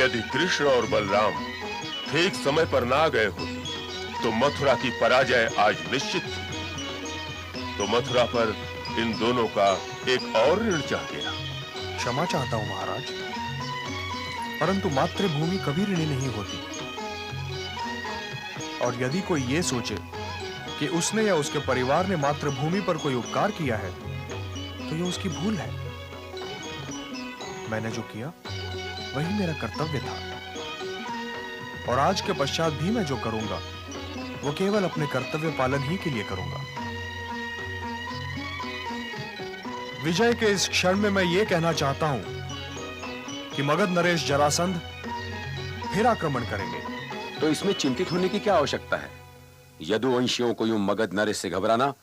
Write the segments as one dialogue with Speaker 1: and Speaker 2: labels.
Speaker 1: यदि कृष्ण और बलराम ठीक समय पर ना गए होते तो मथुरा की पराजय आज निश्चित थी। तो मथुरा पर इन दोनों का एक और ऋण चढ़ गया।
Speaker 2: क्षमा चाहता हूं महाराज, परंतु मातृभूमि कभी ऋणी नहीं होती। और यदि कोई यह सोचे कि उसने या उसके परिवार ने मातृभूमि पर कोई उपकार किया है तो यह उसकी भूल है। मैंने जो किया वही मेरा कर्तव्य था, और आज के पश्चात भी मैं जो करूंगा वो केवल अपने कर्तव्य पालन ही के लिए करूंगा। विजय के इस क्षण में मैं ये कहना चाहता हूं कि मगध नरेश जरासंध फिर आक्रमण करेंगे।
Speaker 3: तो इसमें चिंतित होने की क्या आवश्यकता है? यदुवंशियों को यूं मगध नरेश से घबराना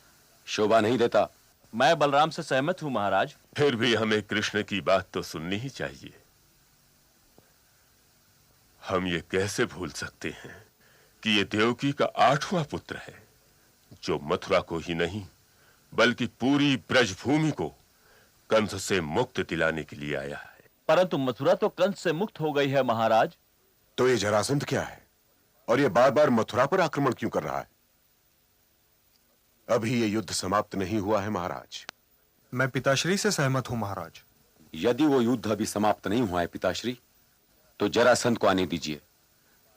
Speaker 3: शोभा नहीं देता।
Speaker 4: मैं बलराम से सहमत हूं महाराज।
Speaker 1: फिर भी हमें कृष्ण की बात तो सुननी ही चाहिए। हम ये कैसे भूल सकते हैं कि ये देवकी का 8वां पुत्र है, जो मथुरा को ही नहीं बल्कि पूरी ब्रजभूमि को कंस से मुक्त दिलाने के लिए आया है।
Speaker 4: परंतु मथुरा तो कंस से मुक्त हो गई है महाराज।
Speaker 5: तो ये जरासंध क्या है, और ये बार बार मथुरा पर आक्रमण क्यों कर रहा है? अभी ये युद्ध समाप्त नहीं हुआ है महाराज।
Speaker 2: मैं पिताश्री से सहमत हूं महाराज।
Speaker 3: यदि वो युद्ध अभी समाप्त नहीं हुआ है पिताश्री, तो जरासंध को आने दीजिए।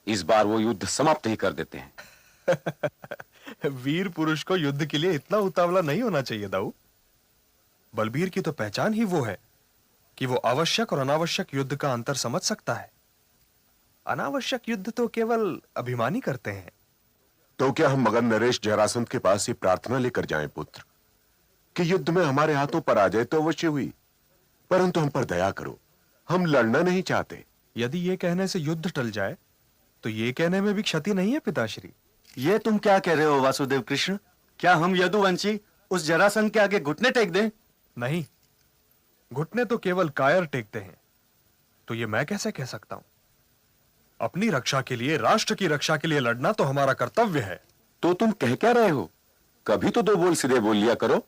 Speaker 3: इस बार वो युद्ध समाप्त ही कर देते हैं।
Speaker 2: वीर पुरुष को युद्ध के लिए इतना उतावला नहीं होना चाहिए दाऊ। बलबीर की तो पहचान ही वो है कि वो आवश्यक और अनावश्यक युद्ध का अंतर समझ सकता है। अनावश्यक युद्ध तो केवल अभिमानी करते हैं।
Speaker 5: तो क्या हम मगध नरेश जरासंध के पास ये प्रार्थना लेकर जाएं पुत्र कि युद्ध में हमारे हाथों पराजय तो अवश्य हुई, परंतु हम पर दया करो, हम लड़ना नहीं चाहते।
Speaker 2: यदि ये कहने से युद्ध टल जाए तो ये कहने में भी क्षति नहीं है पिताश्री।
Speaker 6: ये तुम क्या कह रहे हो वासुदेव कृष्ण? क्या हम यदुवंशी उस जरासंध के आगे घुटने टेक दें?
Speaker 2: नहीं, घुटने तो केवल कायर टेकते हैं। तो ये मैं कैसे कह सकता हूं? अपनी रक्षा के लिए, राष्ट्र की रक्षा के लिए लड़ना तो हमारा कर्तव्य है।
Speaker 3: तो तुम कह क्या रहे हो? कभी तो दो बोल सीधे बोल लिया करो।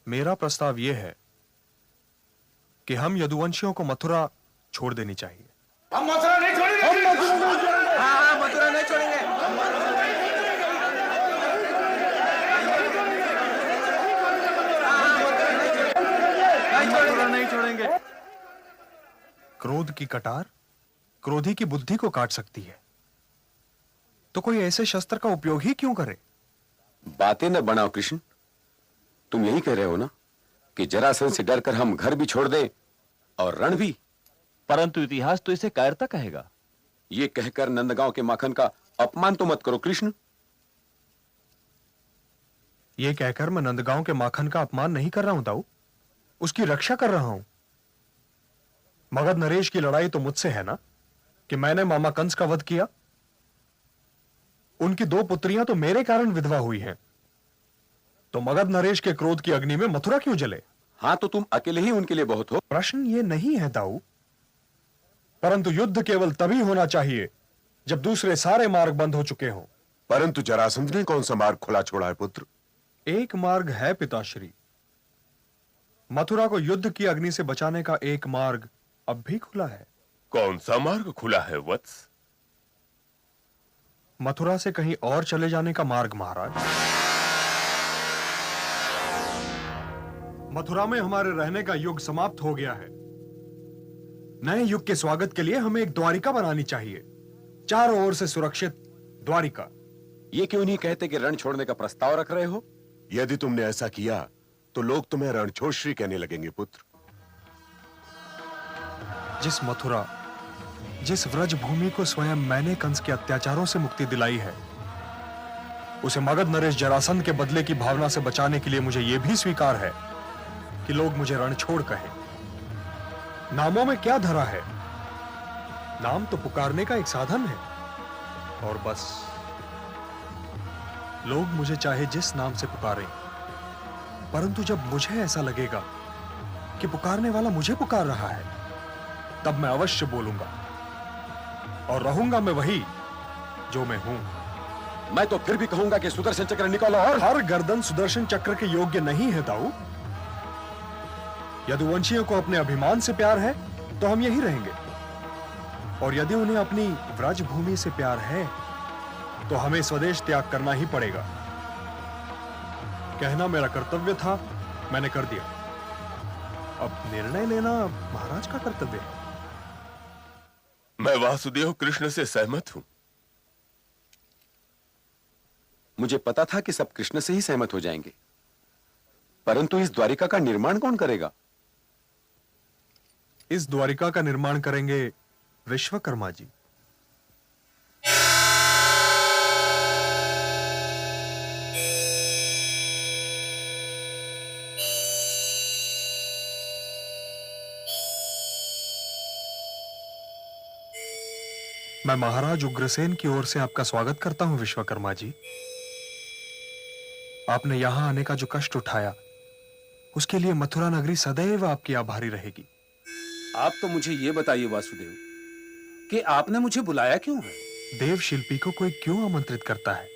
Speaker 2: मेरा प्रस्ताव यह है कि हम यदुवंशियों को मथुरा छोड़ देनी चाहिए।
Speaker 6: हम मथुरा नहीं छोड़ेंगे। हाँ, मथुरा नहीं छोड़ेंगे। मथुरा नहीं छोड़ेंगे।
Speaker 2: क्रोध की कटार क्रोधी की बुद्धि को काट सकती है, तो कोई ऐसे शस्त्र का उपयोग ही क्यों करे?
Speaker 3: बातें न बनाओ कृष्ण। तुम यही कह रहे हो ना कि जरासंध से डरकर हम घर भी छोड़ दें और रण भी?
Speaker 4: परंतु इतिहास तो इसे कायरता कहेगा।
Speaker 3: ये कहकर नंदगांव के माखन का अपमान तो मत करो कृष्ण।
Speaker 2: ये कहकर मैं नंदगांव के माखन का अपमान नहीं कर रहा हूं दाऊ, उसकी रक्षा कर रहा हूं। मगध नरेश की लड़ाई तो मुझसे है ना, कि मैंने मामा कंस का वध किया। उनकी 2 पुत्रियां तो मेरे कारण विधवा हुई हैं। तो मगध नरेश के क्रोध की अग्नि में मथुरा क्यों जले?
Speaker 3: हाँ, तो तुम अकेले ही उनके लिए बहुत हो।
Speaker 2: प्रश्न ये नहीं है दाऊ, परंतु युद्ध केवल तभी होना चाहिए जब दूसरे सारे मार्ग बंद हो चुके हों।
Speaker 5: परंतु जरासंध ने कौन सा मार्ग खुला छोड़ा है पुत्र?
Speaker 2: एक मार्ग है पिताश्री। मथुरा को युद्ध की अग्नि से बचाने का एक मार्ग अब भी खुला है।
Speaker 1: कौन सा मार्ग खुला है वत्स?
Speaker 2: मथुरा से कहीं और चले जाने का मार्ग महाराज। मथुरा में हमारे रहने का युग समाप्त हो गया है। नए युग के स्वागत के लिए हमें एक द्वारिका बनानी चाहिए, चारों ओर से सुरक्षित द्वारिका।
Speaker 3: ये क्यों नहीं कहते कि रण छोड़ने का प्रस्ताव रख रहे हो?
Speaker 5: यदि तुमने ऐसा किया तो लोग तुम्हें रणछोड़श्री कहने लगेंगे पुत्र।
Speaker 2: जिस मथुरा, जिस व्रज भूमि को स्वयं मैंने कंस के अत्याचारों से मुक्ति दिलाई है, उसे मगध नरेश जरासंध के बदले की भावना से बचाने के लिए मुझे यह भी स्वीकार है कि लोग मुझे रणछोड़ कहें। नामों में क्या धरा है? नाम तो पुकारने का एक साधन है, और बस। लोग मुझे चाहे जिस नाम से पुकारें, परंतु जब मुझे ऐसा लगेगा कि पुकारने वाला मुझे पुकार रहा है, तब मैं अवश्य बोलूंगा, और रहूंगा मैं वही जो मैं हूं।
Speaker 3: मैं तो फिर भी कहूंगा कि सुदर्शन चक्र निकालो। और
Speaker 2: हर गर्दन सुदर्शन चक्र के योग्य नहीं है दाऊ। यदुवंशियों को अपने अभिमान से प्यार है तो हम यही रहेंगे, और यदि उन्हें अपनी व्रज भूमि से प्यार है तो हमें स्वदेश त्याग करना ही पड़ेगा। कहना मेरा कर्तव्य था, मैंने कर दिया। अब निर्णय लेना महाराज का कर्तव्य है।
Speaker 1: मैं वासुदेव कृष्ण से सहमत हूं।
Speaker 3: मुझे पता था कि सब कृष्ण से ही सहमत हो जाएंगे, परंतु इस द्वारिका का निर्माण कौन करेगा?
Speaker 2: इस द्वारिका का निर्माण करेंगे विश्वकर्मा जी। मैं महाराज उग्रसेन की ओर से आपका स्वागत करता हूं विश्वकर्मा जी। आपने यहां आने का जो कष्ट उठाया उसके लिए मथुरा नगरी सदैव आपकी आभारी रहेगी।
Speaker 7: आप तो मुझे यह बताइए वासुदेव कि आपने मुझे बुलाया क्यों है?
Speaker 2: देव शिल्पी को कोई क्यों आमंत्रित करता है?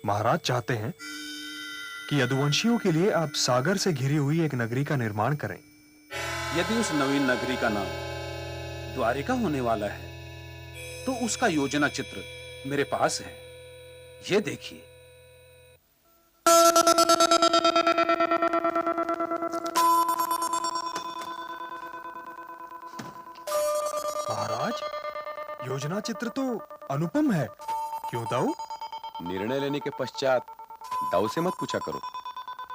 Speaker 2: महाराज चाहते हैं कि यदुवंशियों के लिए आप सागर से घिरी हुई एक नगरी का निर्माण करें।
Speaker 7: यदि उस नवीन नगरी का नाम द्वारिका होने वाला है तो उसका योजना चित्र मेरे पास है, ये देखिए।
Speaker 2: महाराज, योजना चित्र तो अनुपम है। क्यों दाऊ?
Speaker 3: निर्णय लेने के पश्चात दाऊ से मत पूछा करो।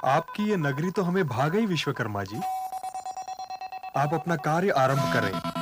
Speaker 2: आपकी ये नगरी तो हमें भा गई विश्वकर्मा जी। आप अपना कार्य आरंभ करें।